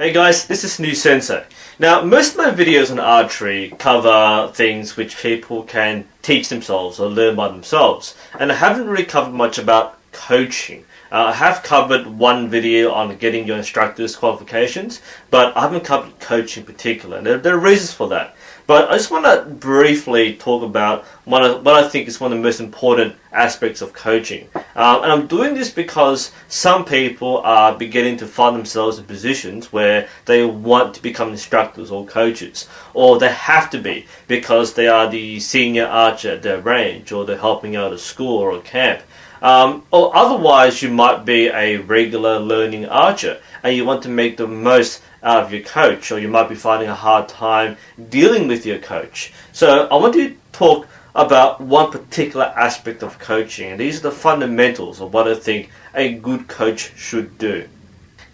Hey guys, this is New Sensei. Now, most of my videos on archery cover things which people can teach themselves or learn by themselves, and I haven't really covered much about coaching. I have covered one video on getting your instructor's qualifications, but I haven't covered coaching in particular, and there are reasons for that. But I just want to briefly talk about what I think is one of the most important aspects of coaching. And I'm doing this because some people are beginning to find themselves in positions where they want to become instructors or coaches, or they have to be because they are the senior archer at their range, or they're helping out a school or a camp. Or otherwise you might be a regular learning archer and you want to make the most out of your coach, or you might be finding a hard time dealing with your coach. So I want to talk about one particular aspect of coaching, and these are the fundamentals of what I think a good coach should do.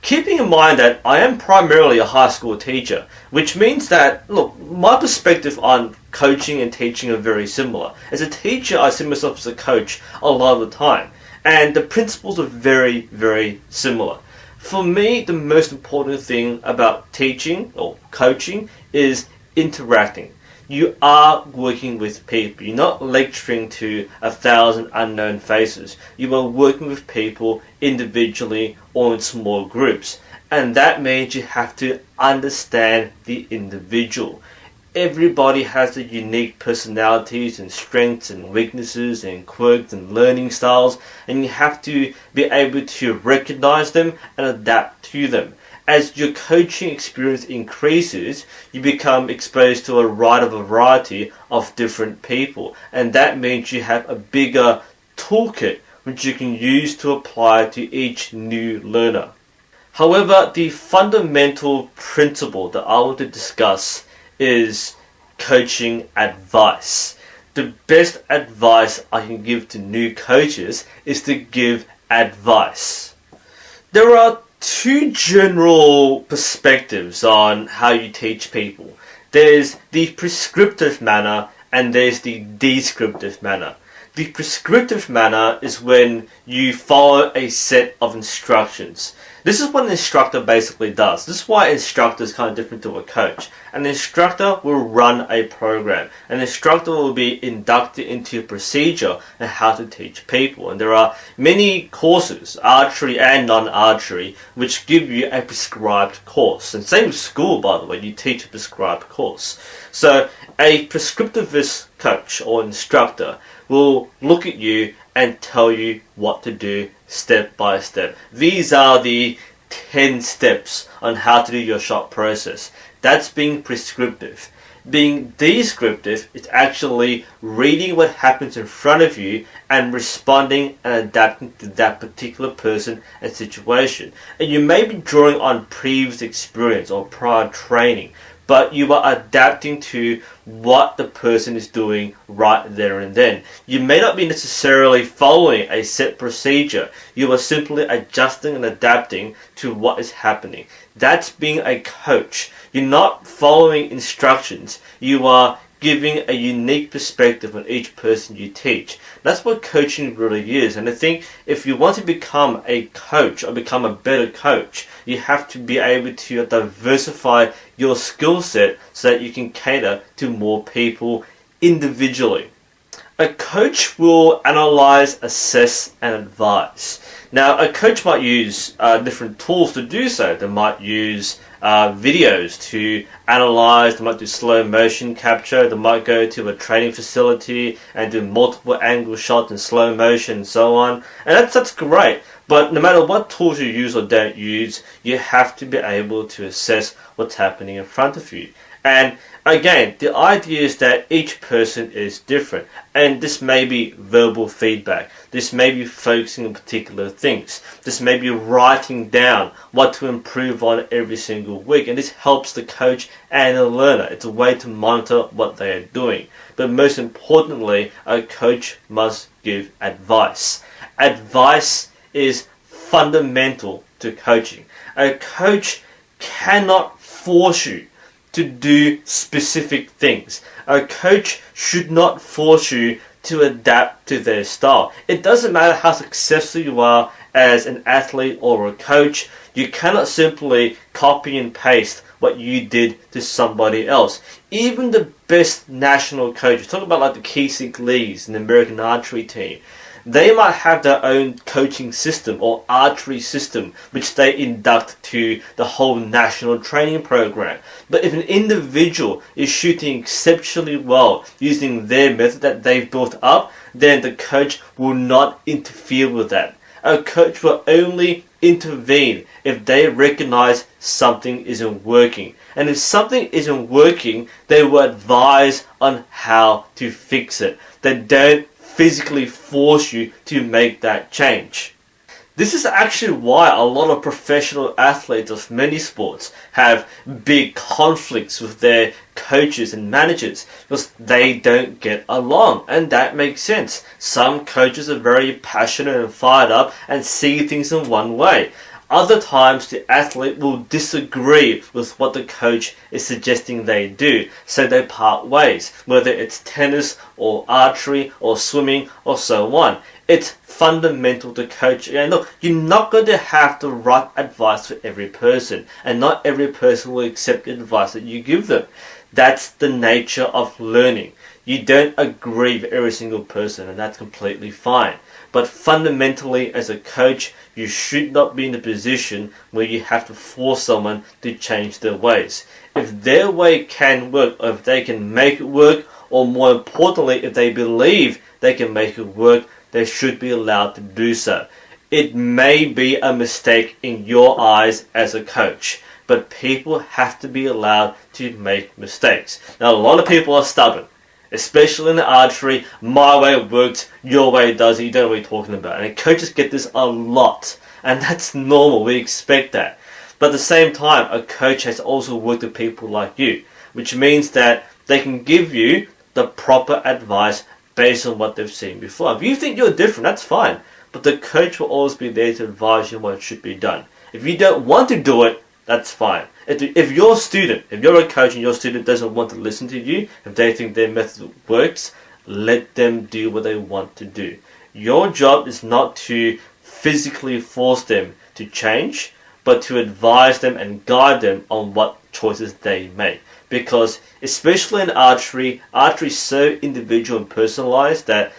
Keeping in mind that I am primarily a high school teacher, which means that, look, my perspective on coaching and teaching are very similar. As a teacher, I see myself as a coach a lot of the time, and the principles are very, very similar. For me, the most important thing about teaching or coaching is interacting. You are working with people. You're not lecturing to 1,000 unknown faces. You are working with people individually or in small groups. And that means you have to understand the individual. Everybody has their unique personalities and strengths and weaknesses and quirks and learning styles, and you have to be able to recognize them and adapt to them. As your coaching experience increases, you become exposed to a wider variety of different people, and that means you have a bigger toolkit which you can use to apply to each new learner. However, the fundamental principle that I want to discuss is coaching advice. The best advice I can give to new coaches is to give advice. There are two general perspectives on how you teach people. There's the prescriptive manner and there's the descriptive manner. The prescriptive manner is when you follow a set of instructions. This is what an instructor basically does. This is why an instructor is kind of different to a coach. An instructor will run a program. An instructor will be inducted into a procedure on how to teach people. And there are many courses, archery and non-archery, which give you a prescribed course. And same with school, by the way, you teach a prescribed course. So a prescriptivist coach or instructor will look at you and tell you what to do step by step. These are the 10 steps on how to do your shot process. That's being prescriptive. Being descriptive is actually reading what happens in front of you and responding and adapting to that particular person and situation. And you may be drawing on previous experience or prior training, but you are adapting to what the person is doing right there and then. You may not be necessarily following a set procedure. You are simply adjusting and adapting to what is happening. That's being a coach. You're not following instructions. You are giving a unique perspective on each person you teach. That's what coaching really is. And I think if you want to become a coach or become a better coach, you have to be able to diversify your skill set so that you can cater to more people individually. A coach will analyze, assess, and advise. Now, a coach might use different tools to do so. They might use videos to analyze, they might do slow motion capture, they might go to a training facility and do multiple angle shots in slow motion and so on. And that's great. But no matter what tools you use or don't use, you have to be able to assess what's happening in front of you. And again, the idea is that each person is different, and this may be verbal feedback, this may be focusing on particular things, this may be writing down what to improve on every single week, and this helps the coach and the learner. It's a way to monitor what they are doing. But most importantly, a coach must give advice. Advice is fundamental to coaching. A coach cannot force you to do specific things. A coach should not force you to adapt to their style. It doesn't matter how successful you are as an athlete or a coach, you cannot simply copy and paste what you did to somebody else. Even the best national coaches, talk about like the Keesick Lees in the American archery team, they might have their own coaching system or archery system which they induct to the whole national training program. But if an individual is shooting exceptionally well using their method that they've built up, then the coach will not interfere with that. A coach will only intervene if they recognize something isn't working. And if something isn't working, they will advise on how to fix it. They don't physically force you to make that change. This is actually why a lot of professional athletes of many sports have big conflicts with their coaches and managers, because they don't get along, and that makes sense. Some coaches are very passionate and fired up and see things in one way. Other times the athlete will disagree with what the coach is suggesting they do, so they part ways, whether it's tennis or archery or swimming or so on. It's fundamental to coaching. And look, you're not going to have the right advice for every person, and not every person will accept the advice that you give them. That's the nature of learning. You don't agree with every single person, and that's completely fine. But fundamentally, as a coach, you should not be in a position where you have to force someone to change their ways. If their way can work, or if they can make it work, or more importantly, if they believe they can make it work, they should be allowed to do so. It may be a mistake in your eyes as a coach, but people have to be allowed to make mistakes. Now, a lot of people are stubborn, especially in the archery. My way works, your way doesn't. You don't know what you're talking about. And coaches get this a lot, and that's normal. We expect that. But at the same time, a coach has also worked with people like you, which means that they can give you the proper advice based on what they've seen before. If you think you're different, that's fine, but the coach will always be there to advise you what should be done. If you don't want to do it, that's fine. If your student, if you're a coach and your student doesn't want to listen to you, if they think their method works, let them do what they want to do. Your job is not to physically force them to change, but to advise them and guide them on what choices they make. Because especially in archery is so individual and personalized that,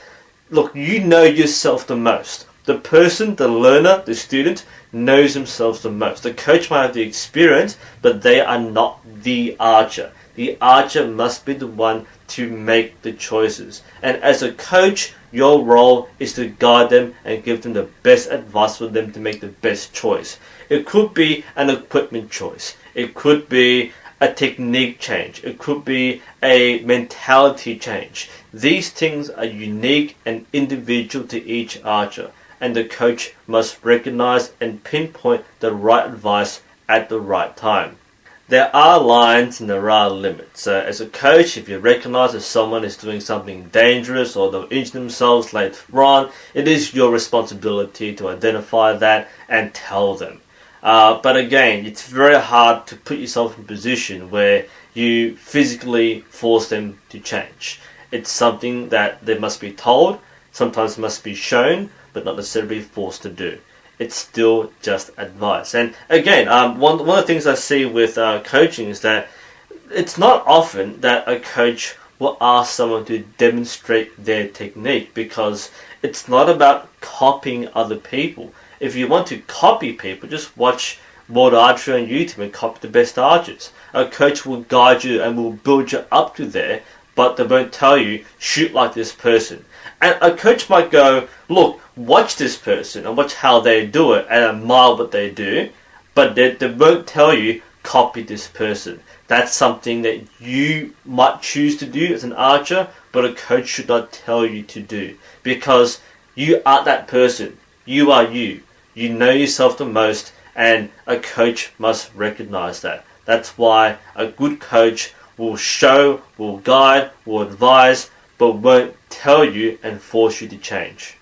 look, you know yourself the most. The person, the learner, the student knows themselves the most. The coach might have the experience, but they are not the archer. The archer must be the one to make the choices. And as a coach, your role is to guide them and give them the best advice for them to make the best choice. It could be an equipment choice. It could be a technique change. It could be a mentality change. These things are unique and individual to each archer, and the coach must recognize and pinpoint the right advice at the right time. There are lines and there are limits. So as a coach, if you recognize that someone is doing something dangerous or they'll injure themselves later on, it is your responsibility to identify that and tell them. But again, it's very hard to put yourself in a position where you physically force them to change. It's something that they must be told, sometimes must be shown, but not necessarily forced to do. It's still just advice. And again, one of the things I see with coaching is that it's not often that a coach will ask someone to demonstrate their technique, because it's not about copying other people. If you want to copy people, just watch World Archery on YouTube and copy the best archers. A coach will guide you and will build you up to there, but they won't tell you, shoot like this person. And a coach might go, look, watch this person and watch how they do it and admire what they do, but they won't tell you, copy this person. That's something that you might choose to do as an archer, but a coach should not tell you to do, because you are that person. You are you. You know yourself the most, and a coach must recognize that. That's why a good coach will show, will guide, will advise, but won't tell you and force you to change.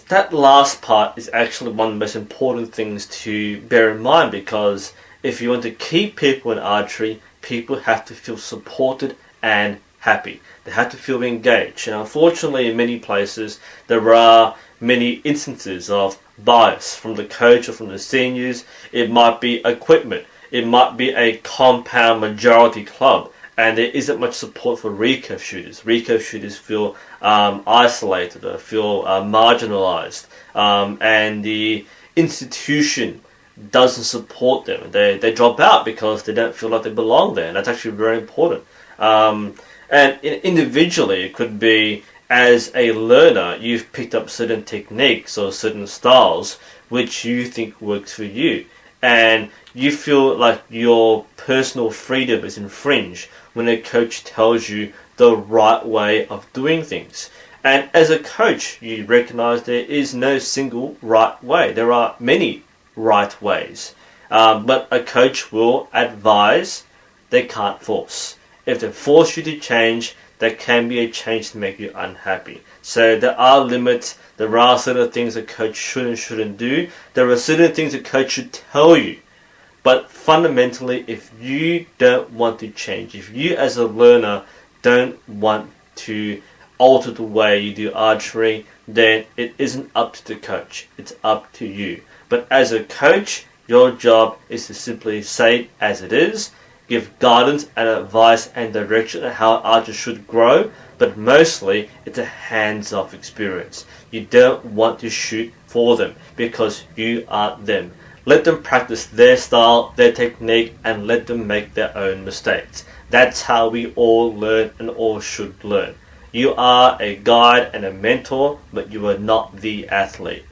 That last part is actually one of the most important things to bear in mind, because if you want to keep people in archery, people have to feel supported and happy. They have to feel engaged. And unfortunately, in many places, there are many instances of bias from the coach or from the seniors. It might be equipment. It might be a compound majority club, and there isn't much support for recurve shooters. Recurve shooters feel isolated or feel marginalized, and the institution doesn't support them. They drop out because they don't feel like they belong there, and that's actually very important. And individually, it could be, as a learner, you've picked up certain techniques or certain styles which you think works for you, and you feel like your personal freedom is infringed when a coach tells you the right way of doing things. And as a coach, you recognize there is no single right way. There are many right ways. But a coach will advise, they can't force. If they force you to change, there can be a change to make you unhappy. So there are limits. There are certain things a coach should and shouldn't do. There are certain things a coach should tell you. But fundamentally, if you don't want to change, if you as a learner don't want to alter the way you do archery, then it isn't up to the coach. It's up to you. But as a coach, your job is to simply say it as it is, give guidance and advice and direction on how archers should grow, but mostly it's a hands-off experience. You don't want to shoot for them because you are them. Let them practice their style, their technique, and let them make their own mistakes. That's how we all learn and all should learn. You are a guide and a mentor, but you are not the athlete.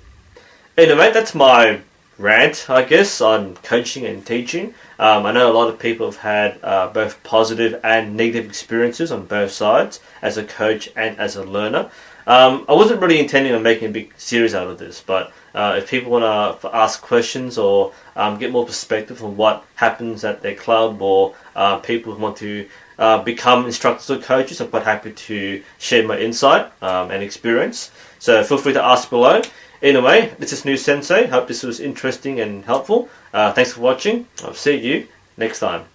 Anyway, that's my rant, I guess, on coaching and teaching. I know a lot of people have had both positive and negative experiences on both sides, as a coach and as a learner. I wasn't really intending on making a big series out of this, but if people want to ask questions or get more perspective on what happens at their club, or people who want to become instructors or coaches, I'm quite happy to share my insight and experience. So feel free to ask below. Anyway, this is New Sensei. Hope this was interesting and helpful. Thanks for watching. I'll see you next time.